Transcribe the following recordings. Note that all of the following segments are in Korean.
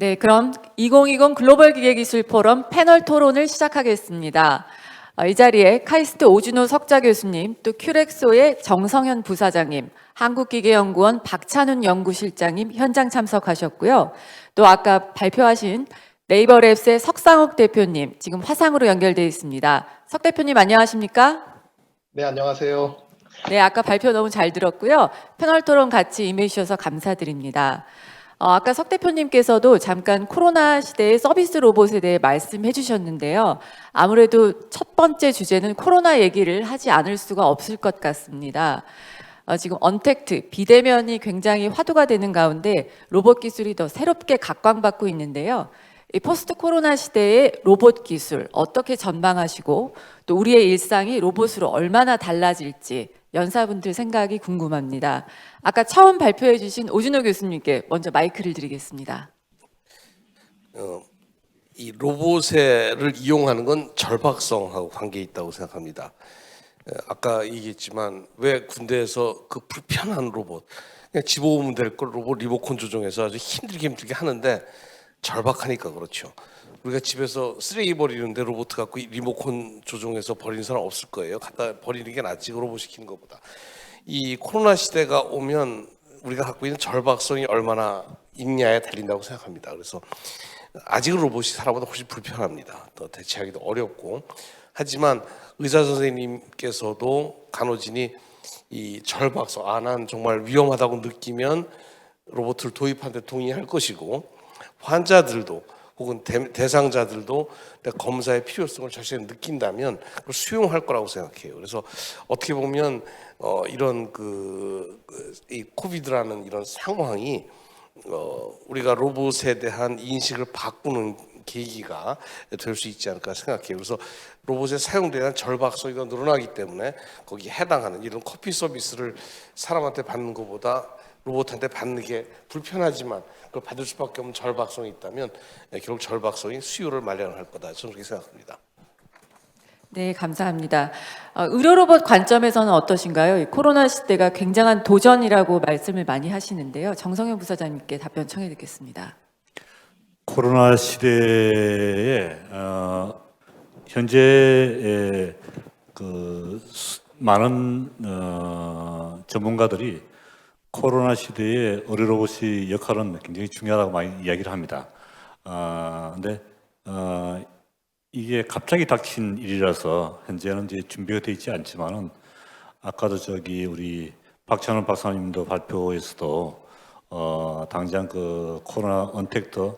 네, 그럼 2020 글로벌 기계기술 포럼 패널 토론을 시작하겠습니다. 이 자리에 카이스트 오준호 석좌 교수님, 또 큐렉소의 정성현 부사장님, 한국기계연구원 박찬훈 연구실장님 현장 참석하셨고요. 또 아까 발표하신 네이버랩스의 석상욱 대표님, 지금 화상으로 연결되어 있습니다. 석 대표님 안녕하십니까? 네, 안녕하세요. 네, 아까 발표 너무 잘 들었고요. 패널 토론 같이 임해 주셔서 감사드립니다. 아까 석 대표님께서도 잠깐 코로나 시대의 서비스 로봇에 대해 말씀해 주셨는데요. 아무래도 첫 번째 주제는 코로나 얘기를 하지 않을 수가 없을 것 같습니다. 지금 언택트, 비대면이 굉장히 화두가 되는 가운데 로봇 기술이 더 새롭게 각광받고 있는데요. 이 포스트 코로나 시대의 로봇 기술 어떻게 전망하시고 또 우리의 일상이 로봇으로 얼마나 달라질지 연사분들 생각이 궁금합니다. 아까 처음 발표해 주신 오준호 교수님께 먼저 마이크를 드리겠습니다. 이 로봇을 이용하는 건 절박성하고 관계 있다고 생각합니다. 아까 얘기했지만 왜 군대에서 그 불편한 로봇, 그냥 집어오면 될 걸 로봇 리모컨 조종해서 아주 힘들게 하는데 절박하니까 그렇죠. 우리가 집에서 쓰레기 버리는데 로봇 갖고 리모컨 조종해서 버리는 사람 없을 거예요. 갖다 버리는 게 낫지 로봇 시키는 것보다. 이 코로나 시대가 오면 우리가 갖고 있는 절박성이 얼마나 있냐에 달린다고 생각합니다. 그래서 아직은 로봇이 사람보다 훨씬 불편합니다. 더 대체하기도 어렵고. 하지만 의사 선생님께서도 간호진이 이 절박성, 난 정말 위험하다고 느끼면 로봇을 도입하는 데 동의할 것이고, 환자들도 혹은 대상자들도 검사의 필요성을 자신이 느낀다면 그걸 수용할 거라고 생각해요. 그래서 어떻게 보면 이런 이 코비드라는 이런 상황이 우리가 로봇에 대한 인식을 바꾸는 계기가 될 수 있지 않을까 생각해요. 그래서 로봇의 사용되는 절박성이 더 늘어나기 때문에 거기에 해당하는 이런 커피 서비스를 사람한테 받는 것보다 로봇한테 받는 게 불편하지만 그걸 받을 수밖에 없는 절박성이 있다면 결국 절박성이 수요를 마련할 거다. 저는 그렇게 생각합니다. 네, 감사합니다. 의료 로봇 관점에서는 어떠신가요? 이 코로나 시대가 굉장한 도전이라고 말씀을 많이 하시는데요. 정성현 부사장님께 답변 청해 듣겠습니다. 코로나 시대에 현재 많은 전문가들이 코로나 시대에 의료 로봇의 역할은 굉장히 중요하다고 많이 이야기를 합니다. 근데 이게 갑자기 닥친 일이라서 현재는 이제 준비가 되어 있지 않지만은 아까도 우리 박찬원 박사님도 발표에서도 당장 그 코로나 언택트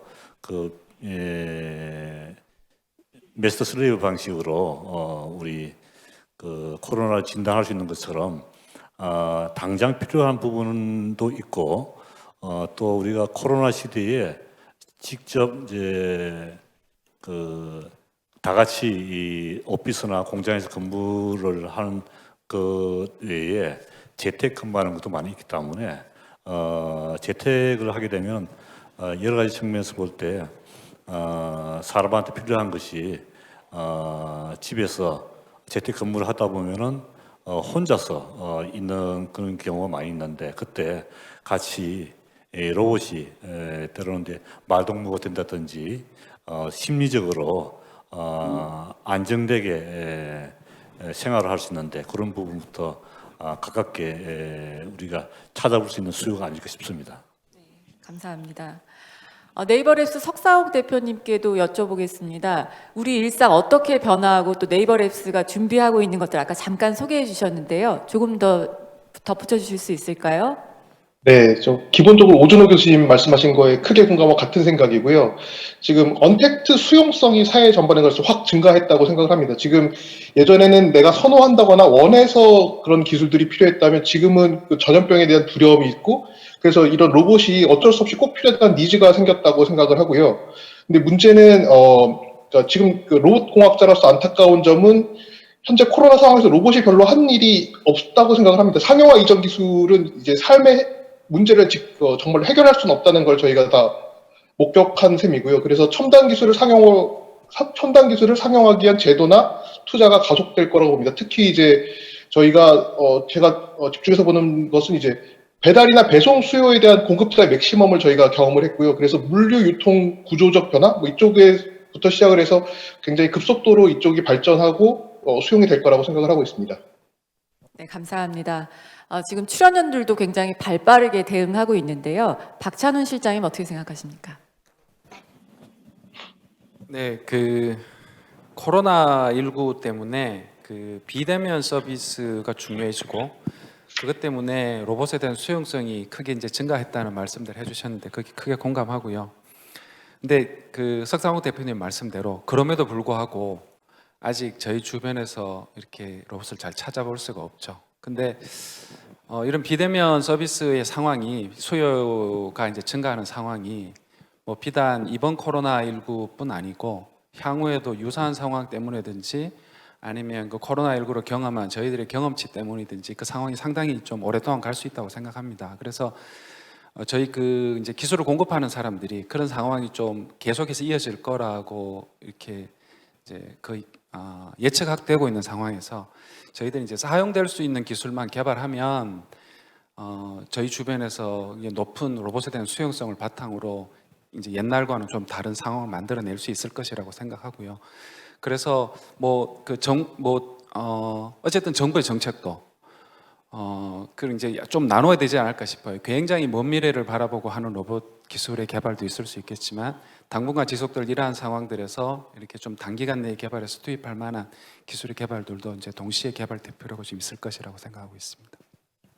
메스터 슬레이브 방식으로 우리 코로나를 진단할 수 있는 것처럼 당장 필요한 부분도 있고 또 우리가 코로나 시대에 직접 이제 다 같이 이 오피스나 공장에서 근무를 하는 그 외에 재택 근무하는 것도 많이 있기 때문에 재택을 하게 되면 여러 가지 측면에서 볼 때 사람한테 필요한 것이 집에서 재택 근무를 하다 보면은 혼자서 있는 그런 경우가 많이 있는데 그때 같이 로봇이 때로는 이제 말동무가 된다든지 심리적으로 안정되게 생활을 할 수 있는데 그런 부분부터 가깝게 우리가 찾아볼 수 있는 수요가 아닐까 싶습니다. 네, 감사합니다. 네이버랩스 석상욱 대표님께도 여쭤보겠습니다. 우리 일상 어떻게 변화하고 또 네이버랩스가 준비하고 있는 것들 아까 잠깐 소개해 주셨는데요. 조금 더 덧붙여 주실 수 있을까요? 네, 기본적으로 오준호 교수님 말씀하신 거에 크게 공감하고 같은 생각이고요. 지금 언택트 수용성이 사회 전반에 걸쳐 확 증가했다고 생각을 합니다. 지금 예전에는 내가 선호한다거나 원해서 그런 기술들이 필요했다면 지금은 그 전염병에 대한 두려움이 있고 그래서 이런 로봇이 어쩔 수 없이 꼭 필요하다는 니즈가 생겼다고 생각을 하고요. 근데 문제는 지금 그 로봇 공학자로서 안타까운 점은 현재 코로나 상황에서 로봇이 별로 한 일이 없다고 생각을 합니다. 상용화 이전 기술은 이제 삶의 문제를 정말 해결할 수는 없다는 걸 저희가 다 목격한 셈이고요. 그래서 첨단 기술을 상용하기 위한 제도나 투자가 가속될 거라고 봅니다. 특히 이제 저희가 제가 집중해서 보는 것은 이제 배달이나 배송 수요에 대한 공급자의 맥시멈을 저희가 경험을 했고요. 그래서 물류 유통 구조적 변화 뭐 이쪽에부터 시작을 해서 굉장히 급속도로 이쪽이 발전하고 수용이 될 거라고 생각을 하고 있습니다. 네, 감사합니다. 지금 출연연들도 굉장히 발빠르게 대응하고 있는데요. 박찬훈 실장님 어떻게 생각하십니까? 네, 코로나19 때문에 비대면 서비스가 중요해지고 그것 때문에 로봇에 대한 수용성이 크게 이제 증가했다는 말씀들 해주셨는데 거기 크게 공감하고요. 근데 석상욱 대표님 말씀대로 그럼에도 불구하고 아직 저희 주변에서 이렇게 로봇을 잘 찾아볼 수가 없죠. 근데 이런 비대면 서비스의 상황이 수요가 이제 증가하는 상황이 뭐 비단 이번 코로나19뿐 아니고 향후에도 유사한 상황 때문이든지 아니면 코로나19로 경험한 저희들의 경험치 때문이든지 그 상황이 상당히 좀 오랫동안 갈 수 있다고 생각합니다. 그래서 저희 이제 기술을 공급하는 사람들이 그런 상황이 좀 계속해서 이어질 거라고 이렇게 이제 거의 예측되고 있는 상황에서 저희들이 이제 사용될 수 있는 기술만 개발하면 저희 주변에서 높은 로봇에 대한 수용성을 바탕으로 이제 옛날과는 좀 다른 상황을 만들어낼 수 있을 것이라고 생각하고요. 그래서 어쨌든 정부의 정책도 그리고 이제 좀 나눠야 되지 않을까 싶어요. 굉장히 먼 미래를 바라보고 하는 로봇 기술의 개발도 있을 수 있겠지만 당분간 지속될 이러한 상황들에서 이렇게 좀 단기간 내에 개발해서 투입할 만한 기술의 개발들도 이제 동시에 개발될 필요가 좀 있을 것이라고 생각하고 있습니다.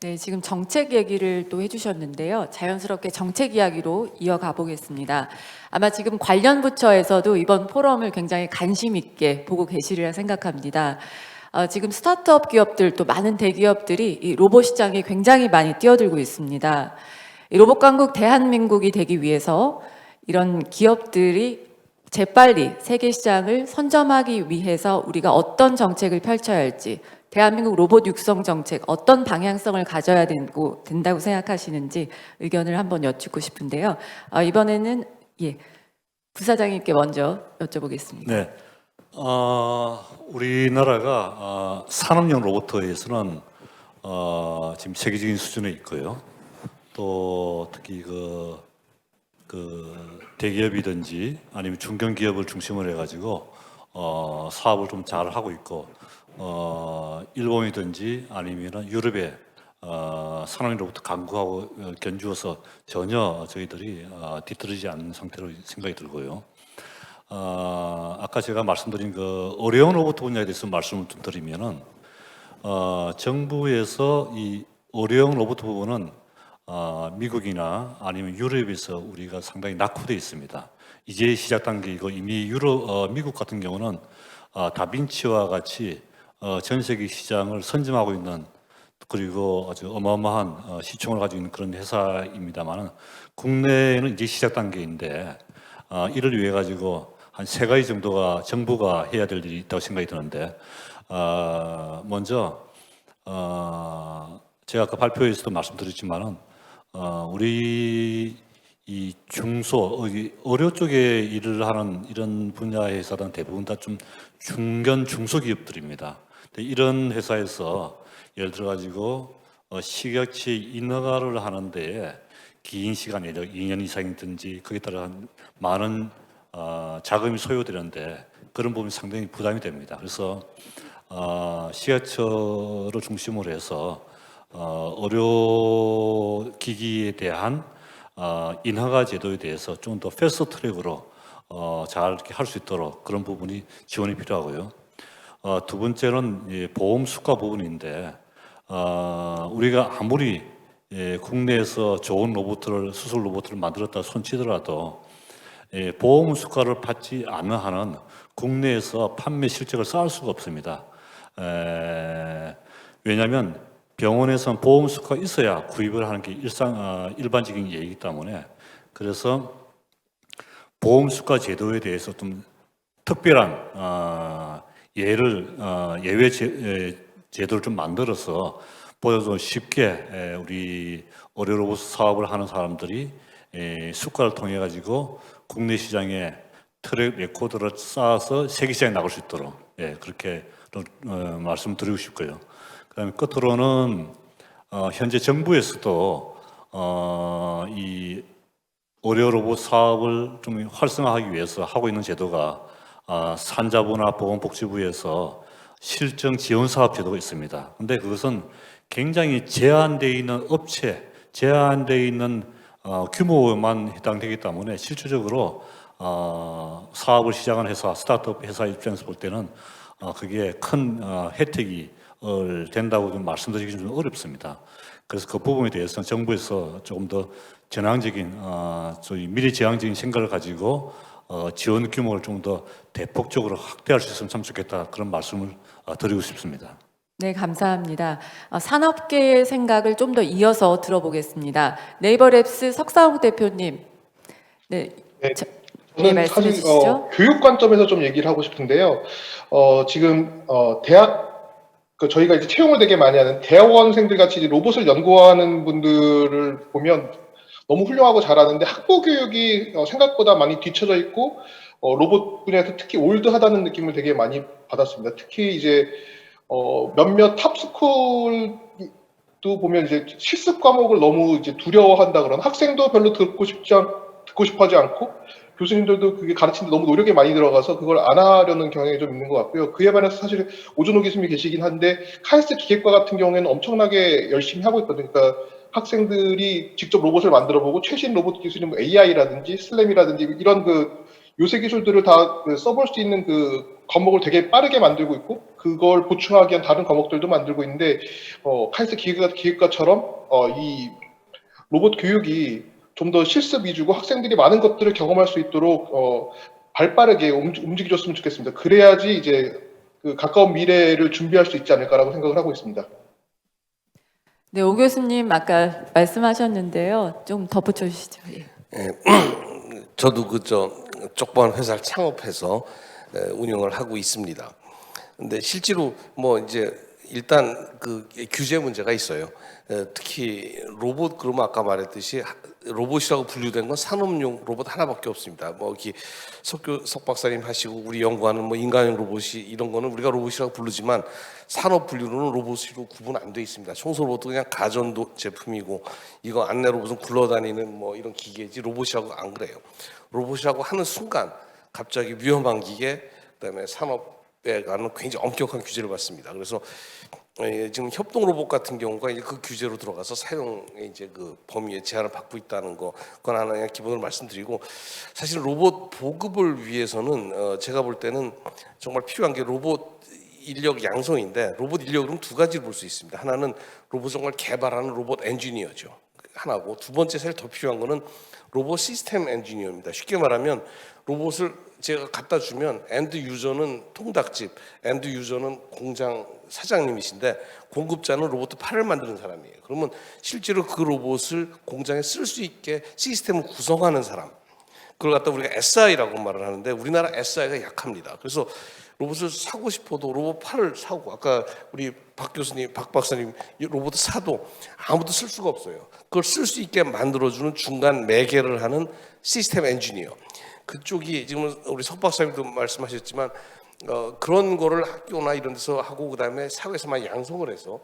네, 지금 정책 얘기를 또 해주셨는데요. 자연스럽게 정책 이야기로 이어가 보겠습니다. 아마 지금 관련 부처에서도 이번 포럼을 굉장히 관심 있게 보고 계시리라 생각합니다. 지금 스타트업 기업들 또 많은 대기업들이 이 로봇 시장에 굉장히 많이 뛰어들고 있습니다. 이 로봇 강국 대한민국이 되기 위해서 이런 기업들이 재빨리 세계 시장을 선점하기 위해서 우리가 어떤 정책을 펼쳐야 할지, 대한민국 로봇 육성 정책 어떤 방향성을 가져야 된다고 생각하시는지 의견을 한번 여쭙고 싶은데요. 이번에는 부사장님께 먼저 여쭤보겠습니다. 네, 우리나라가 산업용 로봇에서는 지금 세계적인 수준에 있고요. 또 특히 대기업이든지 아니면 중견기업을 중심으로 해가지고 사업을 좀 잘 하고 있고, 일본이든지 아니면 유럽에 산업용 로봇 강구하고 견주어서 전혀 저희들이 뒤떨어지지 않는 상태로 생각이 들고요. 아까 제가 말씀드린 어려운 로봇 분야에 대해서 말씀을 좀 드리면은 정부에서 이 어려운 로봇 부분은 미국이나 아니면 유럽에서 우리가 상당히 낙후되어 있습니다. 이제 시작 단계이고 이미 미국 같은 경우는 다빈치와 같이 전 세계 시장을 선점하고 있는 그리고 아주 어마어마한 시총을 가지고 있는 그런 회사입니다만 국내에는 이제 시작 단계인데 이를 위해 가지고 한 3가지 정도가 정부가 해야 될 일이 있다고 생각이 드는데 먼저 제가 아까 발표에서도 말씀드렸지만은 우리 이 어려 쪽에 일을 하는 이런 분야의 회사들은 대부분 다 좀 중견 중소기업들입니다. 이런 회사에서 예를 들어 가지고 식약처 인허가를 하는데 긴 시간, 예를 들어 2년 이상이든지 거기에 따라 많은 자금이 소요되는데 그런 부분이 상당히 부담이 됩니다. 그래서 식약처를 중심으로 해서 의료 기기에 대한 인허가 제도에 대해서 좀 더 패스트 트랙으로 잘 이렇게 할 수 있도록 그런 부분이 지원이 필요하고요. 두 번째는 보험 수가 부분인데 우리가 아무리 국내에서 좋은 수술 로봇을 만들었다 손치더라도 보험 수가를 받지 않는 한은 국내에서 판매 실적을 쌓을 수가 없습니다. 왜냐하면 병원에서는 보험 수가가 있어야 구입을 하는 게 일반적인 예이기 때문에 그래서 보험 수가 제도에 대해서 좀 특별한 예외 제도를 좀 만들어서 보여서 쉽게 우리 의료 로봇 사업을 하는 사람들이 수가를 통해 가지고 국내 시장에 트랙 레코드를 쌓아서 세계 시장에 나갈 수 있도록 그렇게 말씀드리고 싶고요. 그다음에 끝으로는 현재 정부에서도 이 의료 로봇 사업을 좀 활성화하기 위해서 하고 있는 제도가 산자부나 보건복지부에서 실정 지원 사업 제도가 있습니다. 근데 그것은 굉장히 제한되어 있는 업체, 제한되어 있는 규모만 해당되기 때문에 실질적으로 사업을 시작한 회사, 스타트업 회사 입장에서 볼 때는 그게 큰 혜택이 된다고 좀 말씀드리기 좀 어렵습니다. 그래서 그 부분에 대해서는 정부에서 조금 더 전향적인, 저희 미래지향적인 생각을 가지고 지원 규모를 좀 더 대폭적으로 확대할 수 있으면 참 좋겠다, 그런 말씀을 드리고 싶습니다. 네, 감사합니다. 산업계의 생각을 좀 더 이어서 들어보겠습니다. 네이버랩스 석사욱 대표님. 네, 네, 네, 저는 말씀해 사실 주시죠. 교육 관점에서 좀 얘기를 하고 싶은데요. 지금 저희가 이제 채용을 되게 많이 하는 대학원생들 같이 이제 로봇을 연구하는 분들을 보면 너무 훌륭하고 잘하는데 학부 교육이 생각보다 많이 뒤처져 있고 로봇 분야에서 특히 올드하다는 느낌을 되게 많이 받았습니다. 특히 이제 몇몇 탑스쿨도 보면 이제 실습 과목을 너무 이제 두려워한다 그런 학생도 별로 듣고 싶어하지 않고 교수님들도 그게 가르치는데 너무 노력이 많이 들어가서 그걸 안 하려는 경향이 좀 있는 것 같고요. 그에 반해서 사실 오준호 교수님이 계시긴 한데 카이스트 기계과 같은 경우에는 엄청나게 열심히 하고 있거든요. 그러니까 학생들이 직접 로봇을 만들어보고 최신 로봇 기술인 뭐 AI라든지 슬램이라든지 이런 그 요새 기술들을 다 써볼 수 있는 그 과목을 되게 빠르게 만들고 있고 그걸 보충하기 위한 다른 과목들도 만들고 있는데 카이스트 기계과처럼 이 로봇 교육이 좀 더 실습 위주고 학생들이 많은 것들을 경험할 수 있도록 발빠르게 움직여줬으면 좋겠습니다. 그래야지 이제 그 가까운 미래를 준비할 수 있지 않을까라고 생각을 하고 있습니다. 네, 오 교수님 아까 말씀하셨는데요. 좀 덧붙여 주시죠. 예. 저도 쪽방 회사를 창업해서 운영을 하고 있습니다. 근데 실제로 뭐 이제 일단 그 규제 문제가 있어요. 특히 로봇, 그러면 아까 말했듯이 로봇이라고 분류된 건 산업용 로봇 하나밖에 없습니다. 뭐 여기 석 박사님 하시고 우리 연구하는 뭐 인간용 로봇이 이런 거는 우리가 로봇이라고 부르지만 산업 분류로는 로봇으로 구분 안 돼 있습니다. 청소 로봇도 그냥 가전 제품이고 이거 안내 로봇은 굴러다니는 뭐 이런 기계지 로봇이라고 안 그래요. 로봇이라고 하는 순간 갑자기 위험한 기계, 그다음에 산업에 관한 굉장히 엄격한 규제를 받습니다. 그래서 지금 협동 로봇 같은 경우가 이제 그 규제로 들어가서 사용의 이제 그 범위에 제한을 받고 있다는 거, 그건 하나 그냥 기본으로 말씀드리고, 사실 로봇 보급을 위해서는 제가 볼 때는 정말 필요한 게 로봇 인력 양성인데, 로봇 인력은 두 가지를 볼 수 있습니다. 하나는 로봇 정말 개발하는 로봇 엔지니어죠. 하나고, 두 번째 사실 더 필요한 거는 로봇 시스템 엔지니어입니다. 쉽게 말하면 로봇을 제가 갖다 주면 엔드 유저는 통닭집, 엔드 유저는 공장 사장님이신데 공급자는 로봇 팔을 만드는 사람이에요. 그러면 실제로 그 로봇을 공장에 쓸 수 있게 시스템을 구성하는 사람, 그걸 갖다 우리가 SI라고 말을 하는데 우리나라 SI가 약합니다. 그래서 로봇을 사고 싶어도 로봇 팔을 사고, 아까 우리 박 교수님, 박 박사님 로봇 사도 아무도 쓸 수가 없어요. 그걸 쓸 수 있게 만들어주는 중간 매개를 하는 시스템 엔지니어, 그쪽이 지금 우리 석 박사님도 말씀하셨지만 그런 거를 학교나 이런 데서 하고 그다음에 사회에서만 양성을 해서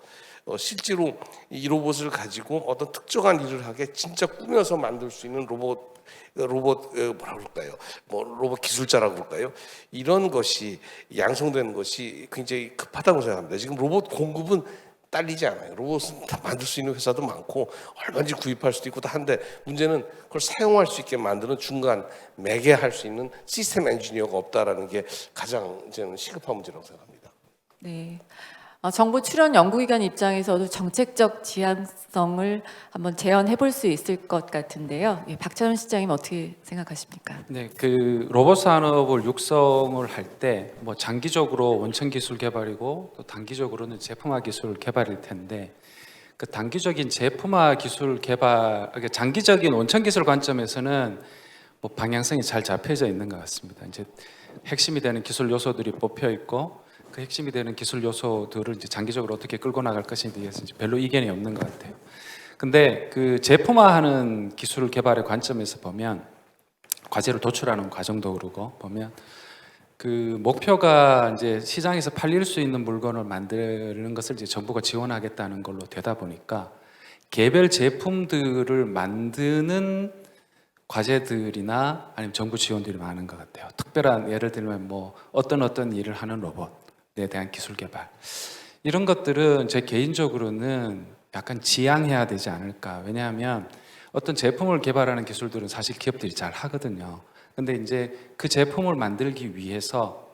실제로 이 로봇을 가지고 어떤 특정한 일을 하게 진짜 꾸며서 만들 수 있는 로봇 뭐라 그럴까요? 뭐 로봇 기술자라고 그럴까요? 이런 것이 양성되는 것이 굉장히 급하다고 생각합니다. 지금 로봇 공급은 딸리지 않아요. 로봇은 다 만들 수 있는 회사도 많고 얼마든지 구입할 수도 있고 다 한데, 문제는 그걸 사용할 수 있게 만드는 중간 매개할 수 있는 시스템 엔지니어가 없다라는 게 가장 저는 시급한 문제라고 생각합니다. 네. 정부 출연 연구기관 입장에서도 정책적 지향성을 한번 재현해 볼 수 있을 것 같은데요. 예, 박찬원 실장님 어떻게 생각하십니까? 네, 그 로봇 산업을 육성을 할 때 뭐 장기적으로 원천 기술 개발이고 또 단기적으로는 제품화 기술 개발일 텐데, 그 단기적인 제품화 기술 개발, 그러니까 장기적인 원천 기술 관점에서는 뭐 방향성이 잘 잡혀져 있는 것 같습니다. 이제 핵심이 되는 기술 요소들이 뽑혀 있고, 그 핵심이 되는 기술 요소들을 이제 장기적으로 어떻게 끌고 나갈 것인지에 대해서 별로 이견이 없는 것 같아요. 근데 그 제품화하는 기술 개발의 관점에서 보면, 과제를 도출하는 과정도 그러고 보면, 그 목표가 이제 시장에서 팔릴 수 있는 물건을 만드는 것을 이제 정부가 지원하겠다는 걸로 되다 보니까 개별 제품들을 만드는 과제들이나 아니면 정부 지원들이 많은 것 같아요. 특별한 예를 들면 뭐 어떤 일을 하는 로봇에 대한 기술 개발 이런 것들은 제 개인적으로는 약간 지양해야 되지 않을까. 왜냐하면 어떤 제품을 개발하는 기술들은 사실 기업들이 잘 하거든요. 근데 이제 그 제품을 만들기 위해서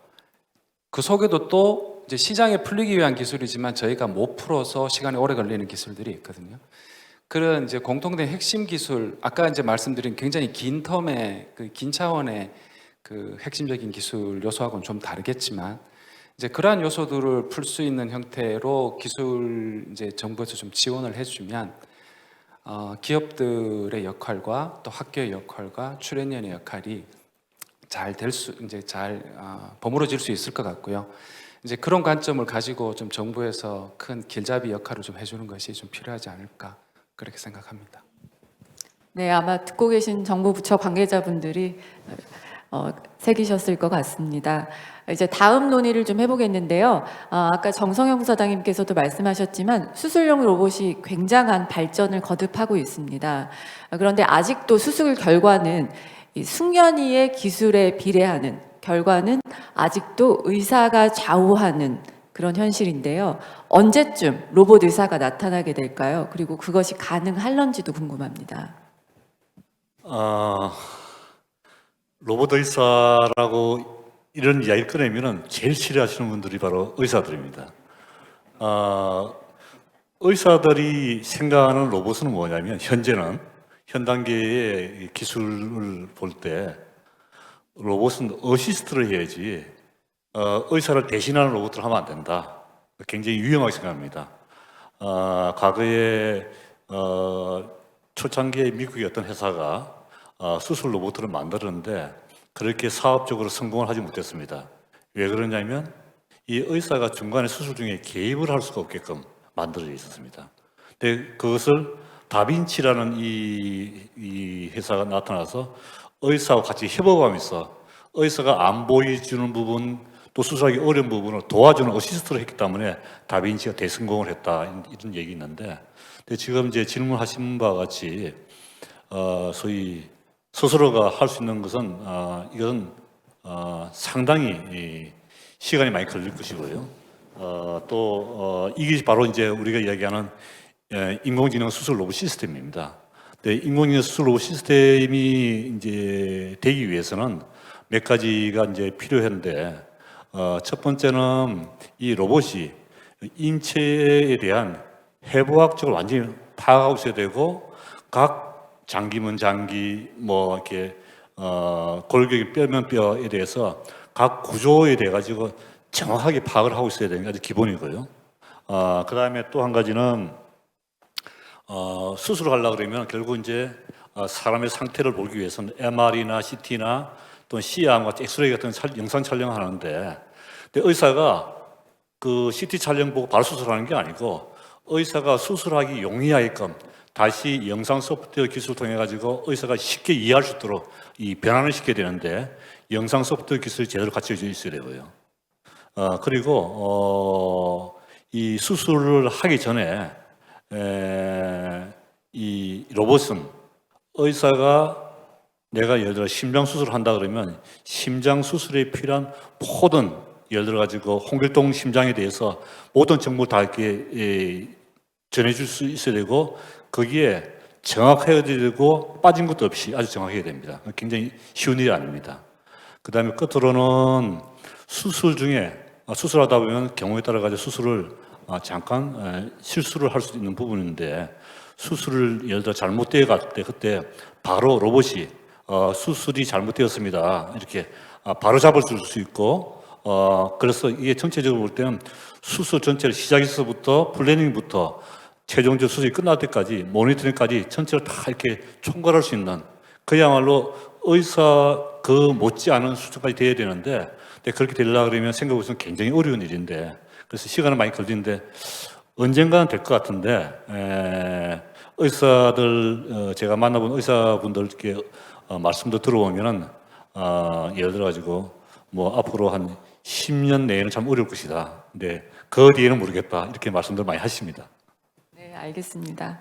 그 속에도 또 이제 시장에 풀리기 위한 기술이지만 저희가 못 풀어서 시간이 오래 걸리는 기술들이 있거든요. 그런 이제 공통된 핵심 기술, 아까 이제 말씀드린 굉장히 긴 텀의 긴 차원의 그 핵심적인 기술 요소하고는 좀 다르겠지만 이제 그러한 요소들을 풀 수 있는 형태로 기술 이제 정부에서 좀 지원을 해주면 기업들의 역할과 또 학교의 역할과 출연연의 역할이 잘 버무러질 수 있을 것 같고요. 이제 그런 관점을 가지고 좀 정부에서 큰 길잡이 역할을 좀 해주는 것이 좀 필요하지 않을까 그렇게 생각합니다. 네, 아마 듣고 계신 정부 부처 관계자분들이 새기셨을 것 같습니다. 이제 다음 논의를 좀 해보겠는데요. 아까 정성영 부사장님께서도 말씀하셨지만 수술용 로봇이 굉장한 발전을 거듭하고 있습니다. 그런데 아직도 수술 결과는 이 숙련의의 기술에 비례하는 결과는 아직도 의사가 좌우하는 그런 현실인데요. 언제쯤 로봇 의사가 나타나게 될까요? 그리고 그것이 가능할런지도 궁금합니다. 로봇 의사라고 이런 이야기를 꺼내면은 제일 싫어하시는 분들이 바로 의사들입니다. 의사들이 생각하는 로봇은 뭐냐면 현 단계의 기술을 볼 때 로봇은 어시스트를 해야지 의사를 대신하는 로봇을 하면 안 된다. 굉장히 위험하게 생각합니다. 과거에 초창기에 미국의 어떤 회사가 수술 로봇을 만들었는데 그렇게 사업적으로 성공을 하지 못했습니다. 왜 그러냐면 이 의사가 중간에 수술 중에 개입을 할 수가 없게끔 만들어져 있었습니다. 근데 그것을 다빈치라는 이 회사가 나타나서 의사와 같이 협업하면서 의사가 안 보여주는 부분 또 수술하기 어려운 부분을 도와주는 어시스트를 했기 때문에 다빈치가 대성공을 했다 이런 얘기 있는데 근데 지금 이제 질문하신 바와 같이 소위 스스로가 할 수 있는 것은 이건 상당히 시간이 많이 걸릴 것이고요. 또 이게 바로 이제 우리가 이야기하는 인공지능 수술 로봇 시스템입니다. 근데 인공지능 수술 로봇 시스템이 이제 되기 위해서는 몇 가지가 이제 필요한데 첫 번째는 이 로봇이 인체에 대한 해부학적으로 완전히 파악하고 있어야 되고 각 장기면 장기 뭐 이렇게 골격이 뼈면 뼈에 대해서 각 구조에 대해 가지고 정확하게 파악을 하고 있어야 되는 게 아주 기본이고요. 그 다음에 또 한 가지는 수술을 하려고 그러면 결국 이제 사람의 상태를 보기 위해서는 MR이나 CT나 또는 C암 같은 엑스레이 같은 영상 촬영을 하는데 근데 의사가 그 CT 촬영 보고 바로 수술하는 게 아니고 의사가 수술하기 용이하게끔 다시 영상 소프트웨어 기술을 통해 가지고 의사가 쉽게 이해할 수 있도록 이 변환을 시켜야 되는데 영상 소프트웨어 기술이 제대로 갖춰져 있어야 되고요. 그리고 이 수술을 하기 전에 이 로봇은 의사가 내가 예를 들어 심장 수술을 한다 그러면 심장 수술에 필요한 모든 예를 들어 가지고 홍길동 심장에 대해서 모든 정보를 다 이렇게 전해줄 수 있어야 되고 거기에 정확해야 되고 빠진 것도 없이 아주 정확해야 됩니다. 굉장히 쉬운 일이 아닙니다. 그 다음에 끝으로는 수술 중에 수술하다 보면 경우에 따라 가지고 수술을 잠깐 실수를 할 수 있는 부분인데 수술을 예를 들어 잘못되어 갈 때 그때 바로 로봇이 수술이 잘못되었습니다. 이렇게 바로 잡을 수 있고 그래서 이게 전체적으로 볼 때는 수술 전체를 시작에서부터 플래닝부터 최종적 수술이 끝날 때까지 모니터링까지 전체를 다 이렇게 총괄할 수 있는 그야말로 의사 그 못지않은 수준까지 돼야 되는데 근데 그렇게 되려고 그러면 생각해보면 굉장히 어려운 일인데 그래서 시간은 많이 걸리는데 언젠가는 될 것 같은데 의사들 제가 만나본 의사분들께 말씀도 들어보면은 예를 들어 가지고 뭐 앞으로 한 10년 내에는 참 어려울 것이다. 근데 그 뒤에는 모르겠다 이렇게 말씀들 많이 하십니다. 네, 알겠습니다.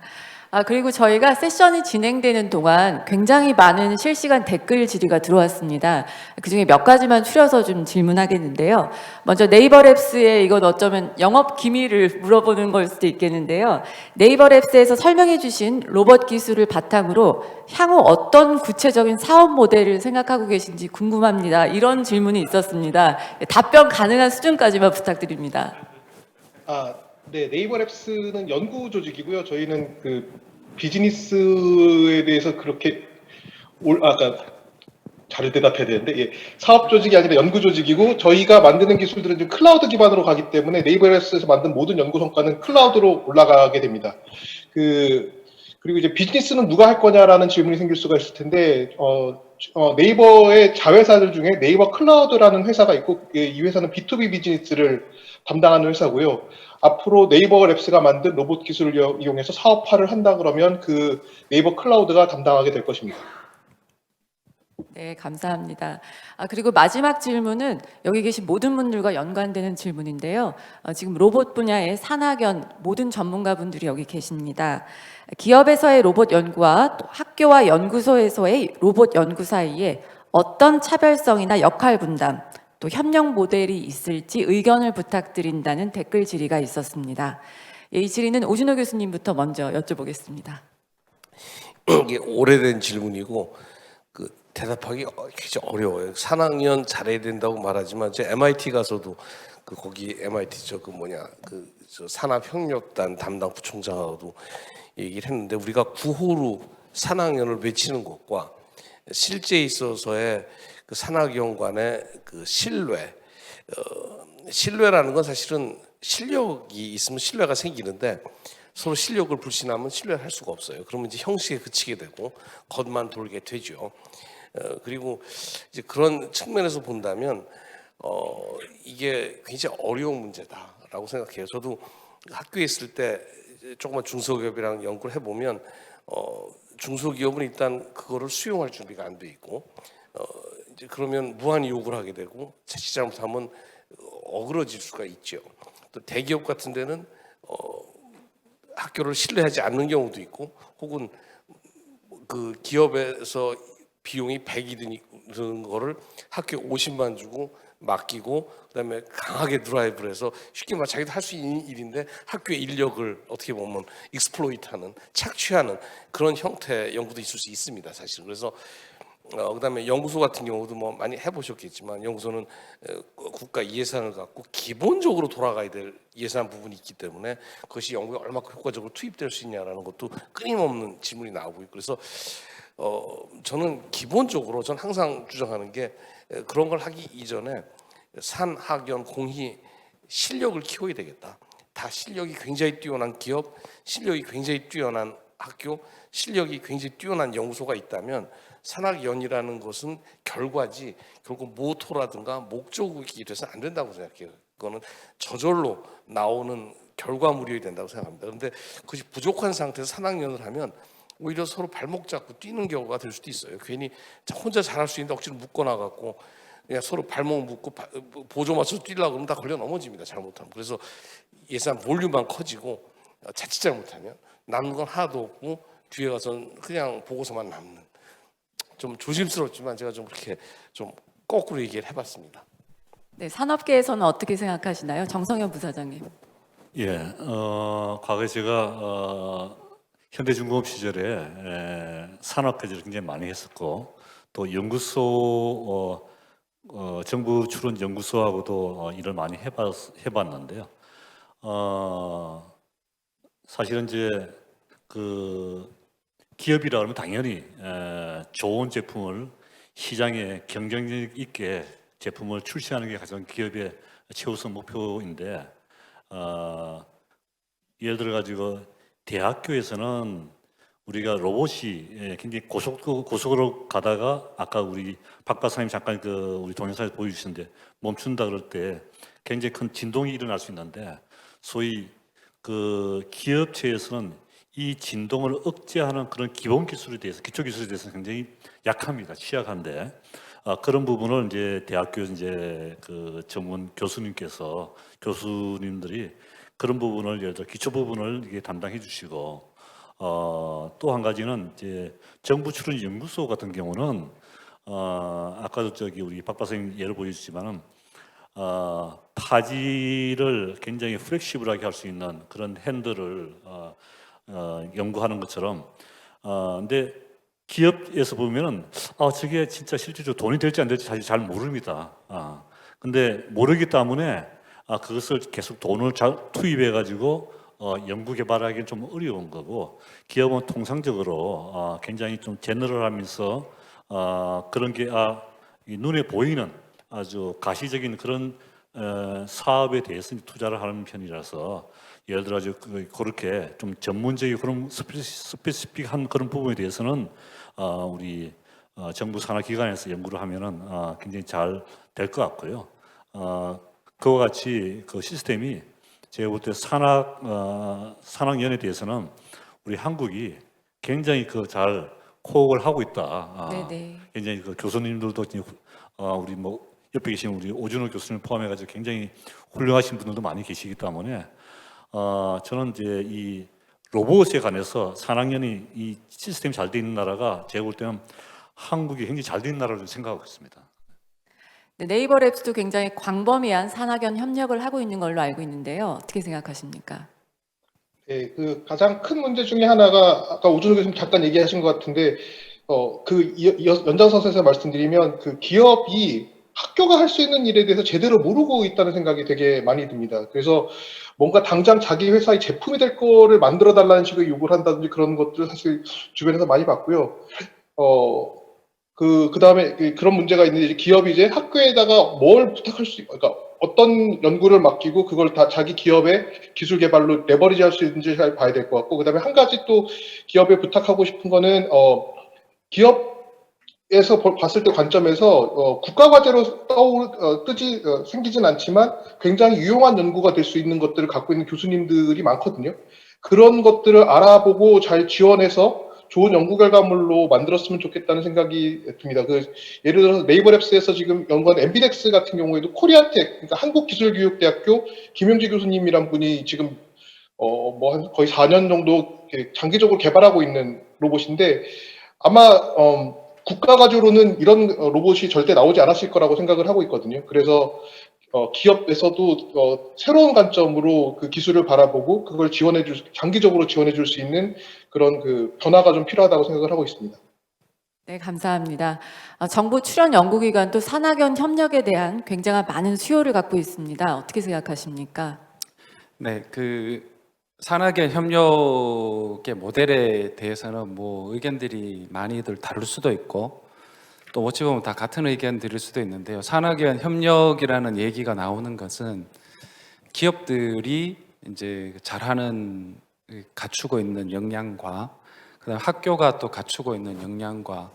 그리고 저희가 세션이 진행되는 동안 굉장히 많은 실시간 댓글 질의가 들어왔습니다. 그중에 몇 가지만 추려서 좀 질문하겠는데요. 먼저 네이버랩스에 이건 어쩌면 영업 기밀을 물어보는 걸 수도 있겠는데요. 네이버랩스에서 설명해 주신 로봇 기술을 바탕으로 향후 어떤 구체적인 사업 모델을 생각하고 계신지 궁금합니다. 이런 질문이 있었습니다. 답변 가능한 수준까지만 부탁드립니다. 네, 네이버랩스는 연구 조직이고요. 저희는 그 비즈니스에 대해서 그렇게 아까 잘 대답해야 되는데, 예, 사업 조직이 아니라 연구 조직이고, 저희가 만드는 기술들은 좀 클라우드 기반으로 가기 때문에 네이버랩스에서 만든 모든 연구 성과는 클라우드로 올라가게 됩니다. 그리고 이제 비즈니스는 누가 할 거냐라는 질문이 생길 수가 있을 텐데, 네이버의 자회사들 중에 네이버 클라우드라는 회사가 있고, 이 회사는 B2B 비즈니스를 담당하는 회사고요. 앞으로 네이버랩스가 만든 로봇 기술을 이용해서 사업화를 한다 그러면 그 네이버 클라우드가 담당하게 될 것입니다. 네, 감사합니다. 그리고 마지막 질문은 여기 계신 모든 분들과 연관되는 질문인데요. 지금 로봇 분야의 산학연 모든 전문가분들이 여기 계십니다. 기업에서의 로봇 연구와 또 학교와 연구소에서의 로봇 연구 사이에 어떤 차별성이나 역할 분담, 또 협력 모델이 있을지 의견을 부탁드린다는 댓글 질의가 있었습니다. 이 질의는 오준호 교수님부터 먼저 여쭤보겠습니다. 이게 오래된 질문이고 대답하기 굉장히 어려워요. 산학연 잘해야 된다고 말하지만 제 MIT 가서도 거기 MIT 저 산업협력단 담당 부총장하고도 얘기를 했는데, 우리가 구호로 산학연을 외치는 것과 실제 있어서의 그 산학연 간의 그 신뢰라는 건 사실은 실력이 있으면 신뢰가 생기는데, 서로 실력을 불신하면 신뢰를 할 수가 없어요. 그러면 이제 형식에 그치게 되고 겉만 돌게 되죠. 그리고 이제 그런 측면에서 본다면 이게 굉장히 어려운 문제다라고 생각해요. 저도 학교에 있을 때 조그만 중소기업이랑 연구를 해보면 중소기업은 일단 그거를 수용할 준비가 안 돼 있고, 이제 그러면 무한 요구를 하게 되고 자칫 잘못하면 어그러질 수가 있죠. 또 대기업 같은 데는 학교를 신뢰하지 않는 경우도 있고, 혹은 그 기업에서 비용이 100이 드는 거를 학교에 50만 주고 맡기고, 그다음에 강하게 드라이브를 해서 쉽게 말 자기도 할 수 있는 일인데 학교의 인력을 어떻게 보면 익스플로이트하는, 착취하는 그런 형태의 연구도 있을 수 있습니다, 사실은. 그래서 그다음에 연구소 같은 경우도 뭐 많이 해보셨겠지만, 연구소는 국가 예산을 갖고 기본적으로 돌아가야 될 예산 부분이 있기 때문에 그것이 연구에 얼마큼 효과적으로 투입될 수 있냐라는 것도 끊임없는 질문이 나오고 있고, 그래서 저는 기본적으로 전 항상 주장하는 게, 그런 걸 하기 이전에 산학연 공히 실력을 키워야 되겠다. 다 실력이 굉장히 뛰어난 기업, 실력이 굉장히 뛰어난 학교, 실력이 굉장히 뛰어난 연구소가 있다면 산학연이라는 것은 결과지 결국 모토라든가 목적이 돼서 안 된다고 생각해요. 그거는 저절로 나오는 결과물이어야 된다고 생각합니다. 그런데 그것이 부족한 상태에서 산학연을 하면 오히려 서로 발목 잡고 뛰는 경우가 될 수도 있어요. 괜히 혼자 잘할 수 있는데 억지로 묶어놔갖고 그냥 서로 발목 묶고 보조 맞춰서 뛰려고 그러면 다 걸려 넘어집니다, 잘못하면. 그래서 예산 볼륨만 커지고 자칫 잘못하면 남는 건 하나도 없고 뒤에 가서는 그냥 보고서만 남는, 좀 조심스럽지만 제가 좀 그렇게 좀 거꾸로 얘기를 해봤습니다. 네, 산업계에서는 어떻게 생각하시나요? 정성현 부사장님. 예, 과거에 제가 현대중공업 시절에 산업회의를 굉장히 많이 했었고, 또 연구소 정부 출원 연구소하고도 일을 많이 해봤는데요. 사실은 이제 그 기업이라 그러면 당연히 좋은 제품을 시장에 경쟁력 있게 제품을 출시하는 게 가장 기업의 최우선 목표인데, 예를 들어 가지고 대학교에서는 우리가 로봇이 굉장히 고속으로 가다가 아까 우리 박 박사님 잠깐 우리 동영상에서 보여주셨는데 멈춘다 그럴 때 굉장히 큰 진동이 일어날 수 있는데, 소위 그 기업체에서는 이 진동을 억제하는 그런 기본 기술에 대해서, 기초 기술에 대해서는 굉장히 약합니다. 취약한데, 그런 부분을 이제 대학교 이제 그 전문 교수님들이 그런 부분을, 예를 들어 기초 부분을 이게 담당해 주시고, 또 한 가지는 이제 정부 출연 연구소 같은 경우는 아까도 저기 우리 박 박사님 예를 보여주지만은 타지를 굉장히 플렉시블하게 할 수 있는 그런 핸들을 연구하는 것처럼 근데 기업에서 보면은 저게 진짜 실질적으로 돈이 될지 안 될지 사실 잘 모릅니다. 근데 모르기 때문에 그것을 계속 돈을 투입해 가지고 연구 개발하기는 좀 어려운 거고 기업은 통상적으로 굉장히 좀 제너럴하면서 그런 게 이 눈에 보이는 아주 가시적인 그런 사업에 대해서 투자를 하는 편이라서 예를 들어 그렇게 좀 전문적인 그런 스페시픽한 그런 부분에 대해서는 우리 정부 산하기관에서 연구를 하면은 굉장히 잘 될 것 같고요. 그와 같이 그 시스템이 제가 볼 때 산학연에 대해서는 우리 한국이 굉장히 잘 코업을 하고 있다. 네네. 굉장히 그 교수님들도 우리 뭐 옆에 계신 우리 오준호 교수님 포함해가지고 굉장히 훌륭하신 분들도 많이 계시기 때문에 저는 이제 이 로봇에 관해서 산학연이 이 시스템이 잘 돼 있는 나라가 제가 볼 때는 한국이 굉장히 잘 돼 있는 나라로 생각하고 있습니다. 네, 네이버 랩스도 굉장히 광범위한 산학연 협력을 하고 있는 걸로 알고 있는데요. 어떻게 생각하십니까? 네, 그 가장 큰 문제 중에 하나가 아까 오준호 교수님 잠깐 얘기하신 것 같은데 연장선에서 말씀드리면 그 기업이 학교가 할 수 있는 일에 대해서 제대로 모르고 있다는 생각이 되게 많이 듭니다. 그래서 뭔가 당장 자기 회사의 제품이 될 거를 만들어 달라는 식의 요구를 한다든지 그런 것들 사실 주변에서 많이 봤고요. 그다음에 그런 문제가 있는데 이제 기업이 이제 학교에다가 뭘 부탁할 수, 그러니까 어떤 연구를 맡기고 그걸 다 자기 기업의 기술 개발로 레버리지 할 수 있는지 잘 봐야 될 것 같고, 그다음에 한 가지 또 기업에 부탁하고 싶은 거는 기업에서 봤을 때 관점에서 국가 과제로 생기진 않지만 굉장히 유용한 연구가 될 수 있는 것들을 갖고 있는 교수님들이 많거든요. 그런 것들을 알아보고 잘 지원해서 좋은 연구 결과물로 만들었으면 좋겠다는 생각이 듭니다. 예를 들어서 네이버랩스에서 지금 연구한 엠비덱스 같은 경우에도 코리아텍, 그러니까 한국기술교육대학교 김용지 교수님이란 분이 지금 거의 4년 정도 장기적으로 개발하고 있는 로봇인데 아마 국가 가주로는 이런 로봇이 절대 나오지 않았을 거라고 생각을 하고 있거든요. 그래서 기업에서도 새로운 관점으로 그 기술을 바라보고 그걸 장기적으로 지원해줄 수 있는 그런 그 변화가 좀 필요하다고 생각을 하고 있습니다. 네, 감사합니다. 정부 출연 연구기관도 산학연 협력에 대한 굉장한 많은 수요를 갖고 있습니다. 어떻게 생각하십니까? 네, 그 산학연 협력의 모델에 대해서는 뭐 의견들이 많이들 다를 수도 있고 또 어찌 보면 다 같은 의견 드릴 수도 있는데요. 산학연 협력이라는 얘기가 나오는 것은 기업들이 이제 잘하는 갖추고 있는 역량과 그다음 학교가 또 갖추고 있는 역량과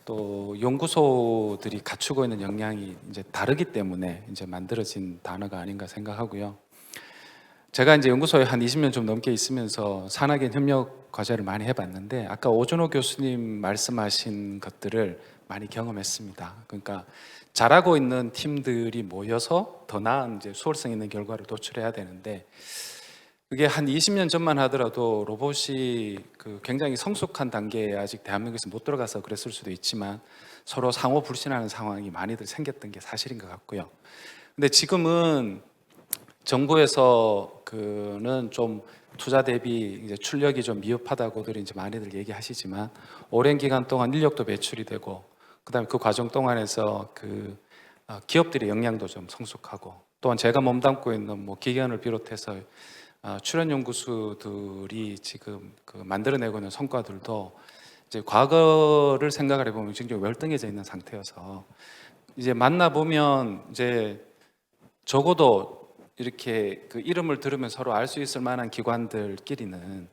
또 연구소들이 갖추고 있는 역량이 이제 다르기 때문에 이제 만들어진 단어가 아닌가 생각하고요. 제가 이제 연구소에 한 20년 좀 넘게 있으면서 산학연 협력 과제를 많이 해봤는데 아까 오준호 교수님 말씀하신 것들을 많이 경험했습니다. 그러니까 잘하고 있는 팀들이 모여서 더 나은 이제 수월성 있는 결과를 도출해야 되는데 그게 한 20년 전만 하더라도 로봇이 굉장히 성숙한 단계에 아직 대한민국에서 못 들어가서 그랬을 수도 있지만 서로 상호 불신하는 상황이 많이들 생겼던 게 사실인 것 같고요. 근데 지금은 정부에서 그는 좀 투자 대비 이제 출력이 좀 미흡하다고들 이제 많이들 얘기하시지만 오랜 기간 동안 인력도 배출이 되고 그다음에 그 과정 동안에서 기업들의 역량도 좀 성숙하고 또한 제가 몸담고 있는 뭐 기관을 비롯해서 출연 연구소들이 지금 만들어내고 있는 성과들도 이제 과거를 생각을 해보면 굉장히 월등해져 있는 상태여서 이제 만나 보면 이제 적어도 이렇게 그 이름을 들으면 서로 알 수 있을 만한 기관들끼리는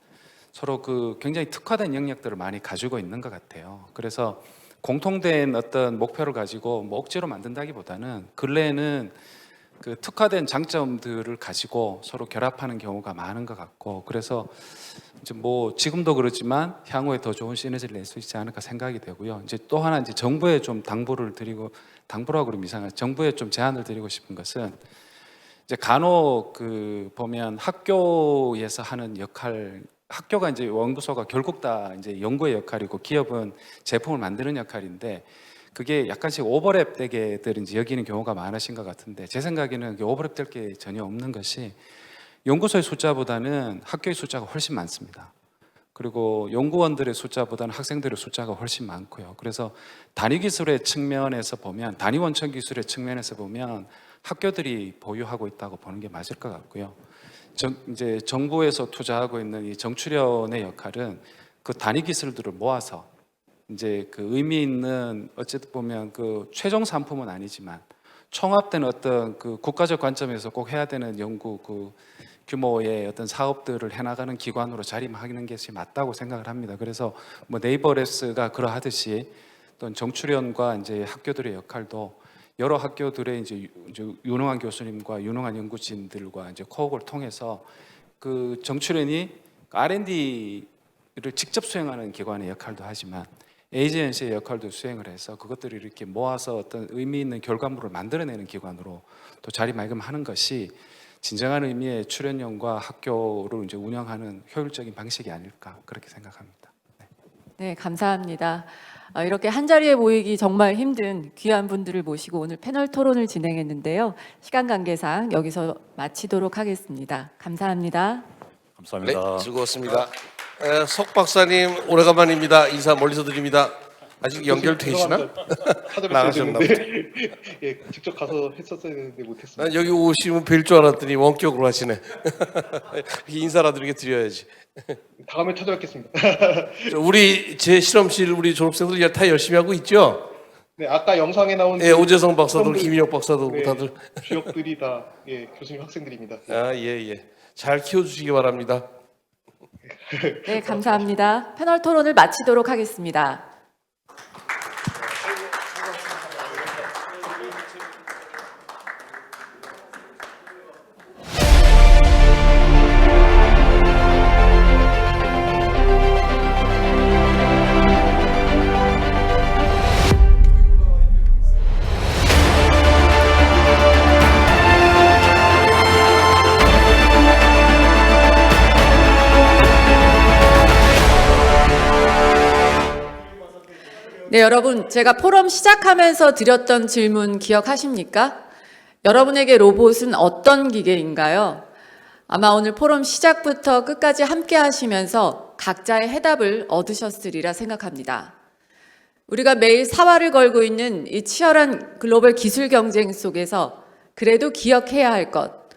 서로 굉장히 특화된 영역들을 많이 가지고 있는 것 같아요. 그래서 공통된 어떤 목표를 가지고 뭐 억지로 만든다기보다는 근래에는 그 특화된 장점들을 가지고 서로 결합하는 경우가 많은 것 같고 그래서 이제 뭐 지금도 그렇지만 향후에 더 좋은 시너지를 낼 수 있지 않을까 생각이 되고요. 이제 또 하나 이제 정부에 좀 당부라고 그러면 이상하죠. 정부에 좀 제안을 드리고 싶은 것은 이제 간혹 보면 학교에서 하는 역할 학교가 이제 연구소가 결국 다 이제 연구의 역할이고 기업은 제품을 만드는 역할인데 그게 약간씩 오버랩 되게들 이제 여기는 경우가 많으신 것 같은데 제 생각에는 오버랩 될 게 전혀 없는 것이 연구소의 숫자보다는 학교의 숫자가 훨씬 많습니다. 그리고 연구원들의 숫자보다는 학생들의 숫자가 훨씬 많고요. 그래서 단위 기술의 측면에서 보면 단위 원천 기술의 측면에서 보면 학교들이 보유하고 있다고 보는 게 맞을 것 같고요. 이제 정부에서 투자하고 있는 이 정출연의 역할은 그 단위 기술들을 모아서 이제 그 의미 있는 어쨌든 보면 그 최종 상품은 아니지만 총합된 어떤 그 국가적 관점에서 꼭 해야 되는 연구 그 규모의 어떤 사업들을 해나가는 기관으로 자리하는 것이 맞다고 생각을 합니다. 그래서 뭐 네이버랩스가 그러하듯이 또는 정출연과 이제 학교들의 역할도 여러 학교들의 이제 유능한 교수님과 유능한 연구진들과 이제 코업을 통해서 그 정출연이 R&D를 직접 수행하는 기관의 역할도 하지만 에이전시의 역할도 수행을 해서 그것들을 이렇게 모아서 어떤 의미 있는 결과물을 만들어내는 기관으로 또 자리매김하는 것이 진정한 의미의 출연연과 학교를 이제 운영하는 효율적인 방식이 아닐까 그렇게 생각합니다. 네, 감사합니다. 이렇게 한 자리에 모이기 정말 힘든 귀한 분들을 모시고 오늘 패널 토론을 진행했는데요. 시간 관계상 여기서 마치도록 하겠습니다. 감사합니다. 감사합니다. 네, 즐거웠습니다. 석 박사님 오래간만입니다. 인사 멀리서 드립니다. 아직 연결되시나? 나가셨나 보다. 예, 직접 가서 했었어야 되는데 못했습니다. 난 여기 오시면 뵐 줄 알았더니 원격으로 하시네. 인사라도 이렇게 드려야지. 다음에 찾아뵙겠습니다. 우리 제 실험실 우리 졸업생들 다 열심히 하고 있죠. 네, 아까 영상에 나온 예, 오재성 박사도 학생들, 김인혁 박사도 네, 다들. 주역들이 다 예, 교수님 학생들입니다. 아, 예, 예. 잘 키워주시기 바랍니다. 네, 감사합니다. 패널 토론을 마치도록 하겠습니다. 네, 여러분, 제가 포럼 시작하면서 드렸던 질문 기억하십니까? 여러분에게 로봇은 어떤 기계인가요? 아마 오늘 포럼 시작부터 끝까지 함께 하시면서 각자의 해답을 얻으셨으리라 생각합니다. 우리가 매일 사활을 걸고 있는 이 치열한 글로벌 기술 경쟁 속에서 그래도 기억해야 할 것,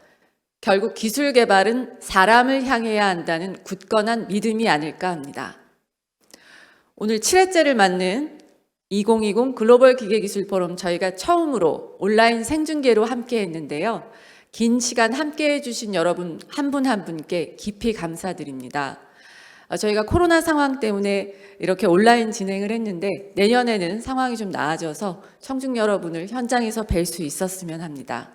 결국 기술 개발은 사람을 향해야 한다는 굳건한 믿음이 아닐까 합니다. 오늘 7회째를 맞는 2020 글로벌 기계기술 포럼 저희가 처음으로 온라인 생중계로 함께 했는데요. 긴 시간 함께 해주신 여러분 한 분 한 분께 깊이 감사드립니다. 저희가 코로나 상황 때문에 이렇게 온라인 진행을 했는데 내년에는 상황이 좀 나아져서 청중 여러분을 현장에서 뵐 수 있었으면 합니다.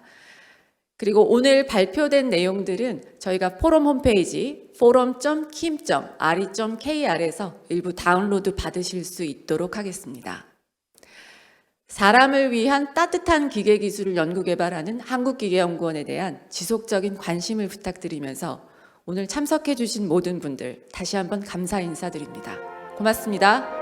그리고 오늘 발표된 내용들은 저희가 포럼 홈페이지 forum.kim.re.kr에서 일부 다운로드 받으실 수 있도록 하겠습니다. 사람을 위한 따뜻한 기계 기술을 연구 개발하는 한국기계연구원에 대한 지속적인 관심을 부탁드리면서 오늘 참석해 주신 모든 분들 다시 한번 감사 인사드립니다. 고맙습니다.